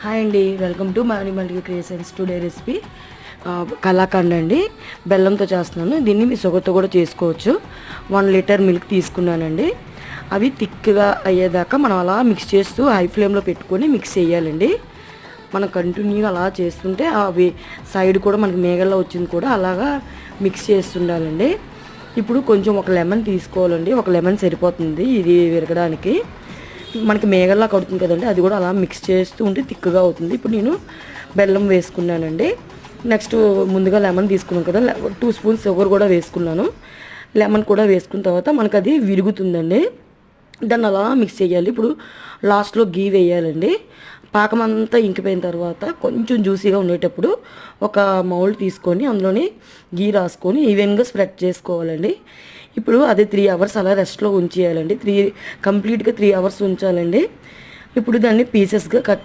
Hi అండి, welcome to money multi creations. Today recipe kalakand అండి. బెల్లంతో చేస్తున్నాను. దీన్ని మీ షుగర్తో కూడా చేసుకోవచ్చు. 1 లీటర్ మిల్క్ తీసుకున్నానండి. అవి థిక్గా అయ్యేదాకా మనం అలా మిక్స్ చేస్తూ హై ఫ్లేమ్లో పెట్టుకొని మిక్స్ చేయాలండి. మనం కంటిన్యూగా అలా చేస్తుంటే అవి సైడ్ కూడా మనకి మేగల్లో వచ్చింది కూడా అలాగా మిక్స్ చేస్తుండాలండి. ఇప్పుడు కొంచెం ఒక లెమన్ తీసుకోవాలండి. ఒక లెమన్ సరిపోతుంది ఇది విరగడానికి. మనకి మేగల్లా కడుతుంది కదండి, అది కూడా అలా మిక్స్ చేస్తూ ఉంటే థిక్గా అవుతుంది. ఇప్పుడు నేను బెల్లం వేసుకున్నానండి. నెక్స్ట్ ముందుగా లెమన్ తీసుకున్నాను కదా, 2 స్పూన్స్ షుగర్ కూడా వేసుకున్నాను. లెమన్ కూడా వేసుకున్న తర్వాత మనకు అది విరుగుతుందండి. దాన్ని అలా మిక్స్ చేయాలి. ఇప్పుడు లాస్ట్లో గీ వేయాలండి. పాకం అంతా ఇంకిపోయిన తర్వాత కొంచెం జ్యూసీగా ఉండేటప్పుడు ఒక మౌల్డ్ తీసుకొని అందులోని గీ రాసుకొని ఈవెన్గా స్ప్రెడ్ చేసుకోవాలండి. ఇప్పుడు అది 3 అవర్స్ అలా రెస్ట్లో ఉంచేయాలండి. కంప్లీట్గా 3 అవర్స్ ఉంచాలండి. ఇప్పుడు దాన్ని పీసెస్గా కట్ చేసి